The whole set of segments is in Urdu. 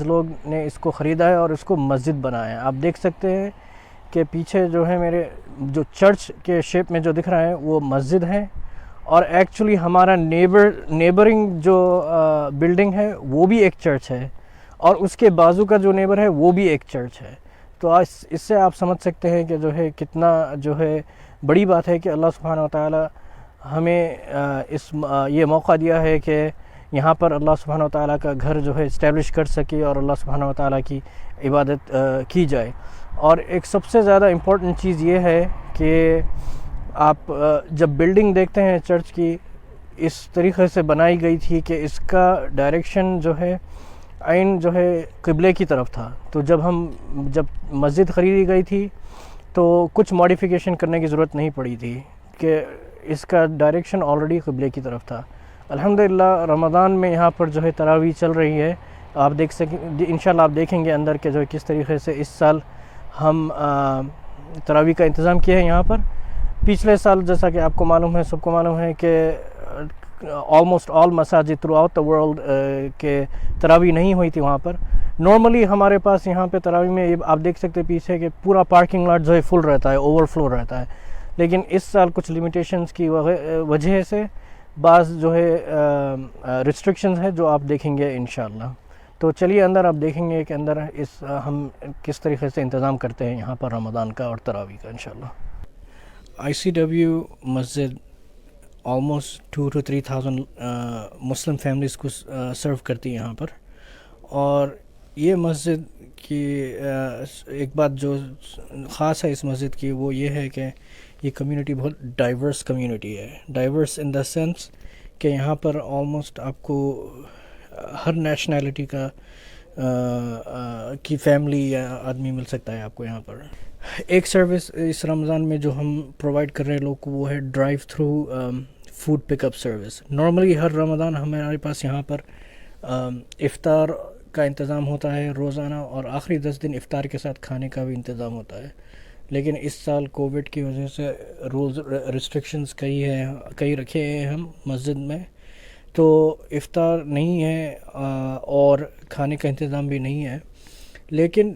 بعض لوگ نے اس کو خریدا ہے اور اس کو مسجد بنایا ہے. آپ دیکھ سکتے ہیں کہ پیچھے جو ہے میرے جو چرچ کے شیپ میں جو دکھ رہا ہے وہ مسجد ہے, اور ایکچولی ہمارا نیبرنگ جو بلڈنگ ہے وہ بھی ایک چرچ ہے, اور اس کے بازو کا جو نیبر ہے وہ بھی ایک چرچ ہے. تو اس سے آپ سمجھ سکتے ہیں کہ جو ہے کتنا جو ہے بڑی بات ہے کہ اللہ سبحانہ و تعالی ہمیں یہ موقع دیا ہے کہ یہاں پر اللہ سبحانہ و تعالیٰ کا گھر جو ہے اسٹیبلش کر سکے اور اللہ سبحانہ و تعالیٰ کی عبادت کی جائے. اور ایک سب سے زیادہ امپورٹنٹ چیز یہ ہے کہ آپ جب بلڈنگ دیکھتے ہیں چرچ کی, اس طریقے سے بنائی گئی تھی کہ اس کا ڈائریکشن جو ہے عین جو ہے قبلے کی طرف تھا. تو جب مسجد خریدی گئی تھی تو کچھ ماڈیفیکیشن کرنے کی ضرورت نہیں پڑی تھی کہ اس کا ڈائریکشن آلریڈی قبلے کی طرف تھا. الحمدللہ رمضان میں یہاں پر جو ہے تراویح چل رہی ہے. آپ دیکھ سکیں انشاءاللہ, آپ دیکھیں گے اندر کہ جو ہے کس طریقے سے اس سال ہم تراویح کا انتظام کیا ہے یہاں پر. پچھلے سال جیسا کہ آپ کو معلوم ہے, سب کو معلوم ہے کہ آلموسٹ آل مساجد تھرو آؤٹ دا ورلڈ کے تراویح نہیں ہوئی تھی وہاں پر. نارملی ہمارے پاس یہاں پہ تراویح میں آپ دیکھ سکتے پیچھے کہ پورا پارکنگ لاٹ جو ہے فل رہتا ہے, اوور فلو رہتا ہے. لیکن اس سال کچھ لمیٹیشنز کی وجہ سے بعض جو ہے ریسٹرکشنز ہیں جو آپ دیکھیں گے انشاءاللہ. تو چلیے اندر آپ دیکھیں گے کہ اندر ہم کس طریقے سے انتظام کرتے ہیں یہاں پر رمضان کا اور تراویح کا انشاءاللہ. ICW Masjid almost 2 to 3,000 Muslim families کو سرو کرتی ہے یہاں پر. اور یہ مسجد کی ایک بات جو خاص ہے اس مسجد کی وہ یہ ہے کہ یہ کمیونٹی بہت ڈائیورس کمیونٹی ہے. ڈائیورس ان دا سینس کہ یہاں پر آلموسٹ آپ کو ہر نیشنلٹی کی فیملی یا آدمی مل سکتا ہے آپ کو یہاں پر. ایک سروس اس رمضان میں جو ہم پرووائڈ کر رہے ہیں لوگ کو وہ ہے ڈرائیو تھرو فوڈ پک اپ سروس. نارملی ہر رمضان ہمارے پاس یہاں پر افطار کا انتظام ہوتا ہے روزانہ, اور آخری 10 دن افطار کے ساتھ کھانے کا بھی انتظام ہوتا ہے. لیکن اس سال کووڈ کی وجہ سے رولز ریسٹرکشنز کئی رکھے ہیں ہم مسجد میں, تو افطار نہیں ہے اور کھانے کا انتظام بھی نہیں ہے. لیکن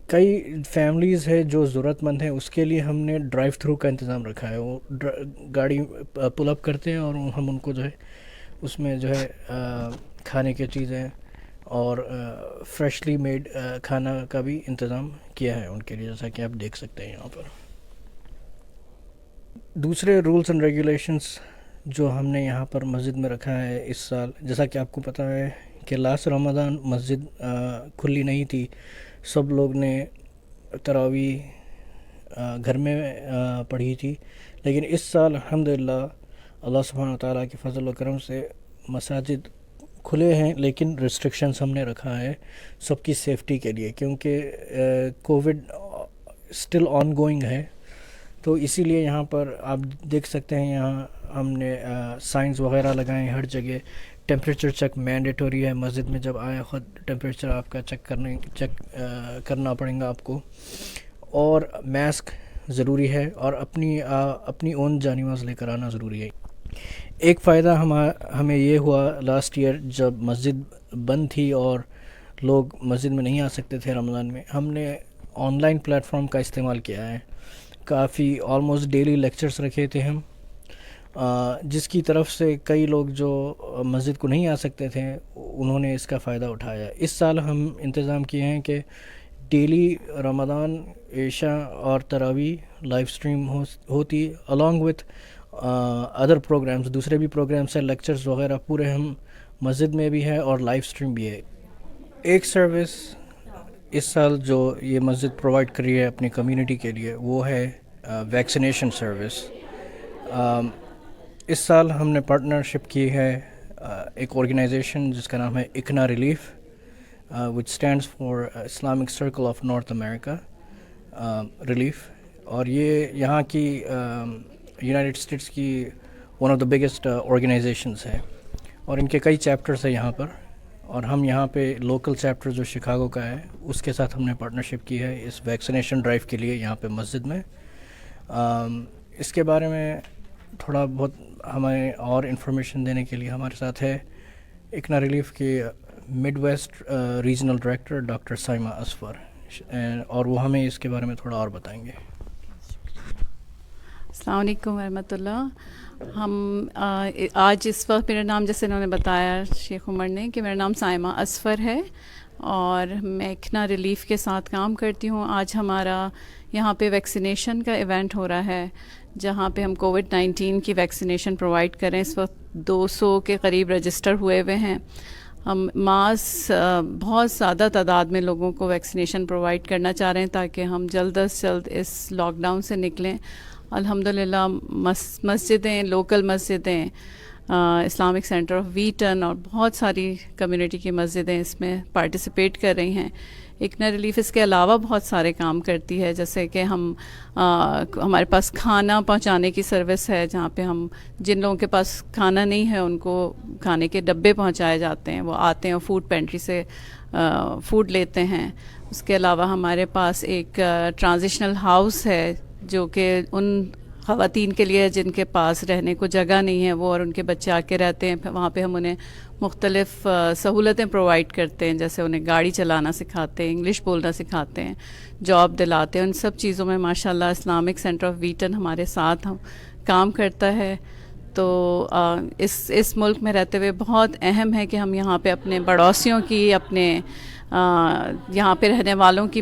کئی فیملیز ہے جو ضرورت مند ہیں, اس کے لیے ہم نے ڈرائیو تھرو کا انتظام رکھا ہے. وہ گاڑی پل اپ کرتے ہیں اور ہم ان کو جو ہے اس میں جو ہے کھانے کی چیزیں اور فریشلی میڈ کھانا کا بھی انتظام کیا ہے ان کے لیے, جیسا کہ آپ دیکھ سکتے ہیں یہاں پر. دوسرے رولز اینڈ ریگولیشنز جو ہم نے یہاں پر مسجد میں رکھا ہے اس سال, جیسا کہ آپ کو پتہ ہے کہ لاسٹ رمضان مسجد کھلی نہیں تھی, سب لوگ نے تراویح گھر میں پڑھی تھی. لیکن اس سال الحمدللہ اللہ سبحانہ وتعالیٰ کے فضل و کرم سے مساجد کھلے ہیں, لیکن ریسٹرکشنز ہم نے رکھا ہے سب کی سیفٹی کے لیے, کیونکہ کووڈ اسٹل آن گوئنگ ہے. تو اسی لیے یہاں پر آپ دیکھ سکتے ہیں یہاں ہم نے سائنس وغیرہ لگائے ہیں ہر جگہ. ٹیمپریچر چیک مینڈیٹوری ہے مسجد میں, جب آئے خود ٹیمپریچر آپ کا چیک کرنا پڑے گا آپ کو, اور ماسک ضروری ہے, اور اپنی اون جانی واز لے کر آنا ضروری ہے. ایک فائدہ ہمیں یہ ہوا لاسٹ ایئر جب مسجد بند تھی اور لوگ مسجد میں نہیں آ سکتے تھے رمضان میں, ہم نے آن لائن پلیٹ فارم کا استعمال کیا ہے. کافی آلموسٹ ڈیلی لیکچرز رکھے تھے ہم, جس کی طرف سے کئی لوگ جو مسجد کو نہیں آ سکتے تھے انہوں نے اس کا فائدہ اٹھایا. اس سال ہم انتظام کیے ہیں کہ ڈیلی رمضان عشاء اور تراویح لائیو سٹریم ہوتی, along with ادر پروگرامز, دوسرے بھی پروگرامس ہیں, لیکچرز وغیرہ پورے ہم مسجد میں بھی ہے اور لائیو سٹریم بھی ہے. ایک سروس اس سال جو یہ مسجد پرووائڈ کر رہی ہے اپنی کمیونٹی کے لیے وہ ہے ویکسینیشن سروس. اس سال ہم نے پارٹنرشپ کی ہے ایک آرگنائزیشن جس کا نام ہے ICNA relief, which stands for Islamic Circle of North America relief. اور یہ یہاں کی یونائٹڈ اسٹیٹس کی one of the biggest organizations ہے, اور ان کے کئی چیپٹرز ہیں یہاں پر. اور ہم یہاں پہ لوکل چیپٹر جو شکاگو کا ہے اس کے ساتھ ہم نے پارٹنرشپ کی ہے اس ویکسینیشن ڈرائیو کے لیے یہاں پہ مسجد میں. اس کے بارے میں تھوڑا بہت ہمیں اور انفارمیشن دینے کے لیے ہمارے ساتھ ہے اکنا ریلیف کی Midwest regional director doctor Saima Asfar, اور وہ ہمیں اس کے بارے میں تھوڑا اور بتائیں گے۔ السلام علیکم ورحمۃ اللہ۔ ہم آج اس وقت میرا نام، جیسے انہوں نے بتایا شیخ عمر نے، کہ میرا نام سائمہ اصفر ہے اور میں ایکنا ریلیف کے ساتھ کام کرتی ہوں۔ آج ہمارا یہاں پہ ویکسینیشن کا ایونٹ ہو رہا ہے، جہاں پہ ہم کووڈ-19 کی ویکسینیشن پرووائڈ کریں۔ اس وقت 200 کے قریب رجسٹر ہوئے ہوئے ہیں۔ ہم بہت زیادہ تعداد میں لوگوں کو ویکسینیشن پرووائڈ کرنا چاہ رہے ہیں تاکہ ہم جلد از جلد اس لاک ڈاؤن سے نکلیں۔ الحمدللہ مسجدیں، لوکل مسجدیں، اسلامک سینٹر آف ویٹن اور بہت ساری کمیونٹی کی مسجدیں اس میں پارٹیسپیٹ کر رہی ہیں۔ ایکنا ریلیف اس کے علاوہ بہت سارے کام کرتی ہے، جیسے کہ ہمارے پاس کھانا پہنچانے کی سروس ہے، جہاں پہ ہم جن لوگوں کے پاس کھانا نہیں ہے ان کو کھانے کے ڈبے پہنچائے جاتے ہیں، وہ آتے ہیں اور فوڈ پینٹری سے فوڈ لیتے ہیں۔ اس کے علاوہ ہمارے پاس ایک ٹرانزیشنل ہاؤس ہے جو کہ ان خواتین کے لیے جن کے پاس رہنے کو جگہ نہیں ہے، وہ اور ان کے بچے آ کے رہتے ہیں۔ وہاں پہ ہم انہیں مختلف سہولتیں پرووائڈ کرتے ہیں، جیسے انہیں گاڑی چلانا سکھاتے ہیں، انگلش بولنا سکھاتے ہیں، جاب دلاتے ہیں۔ ان سب چیزوں میں ماشاءاللہ اسلامک سینٹر آف ویٹن ہمارے ساتھ کام کرتا ہے۔ تو اس ملک میں رہتے ہوئے بہت اہم ہے کہ ہم یہاں پہ اپنے پڑوسیوں کی، اپنے یہاں پہ رہنے والوں کی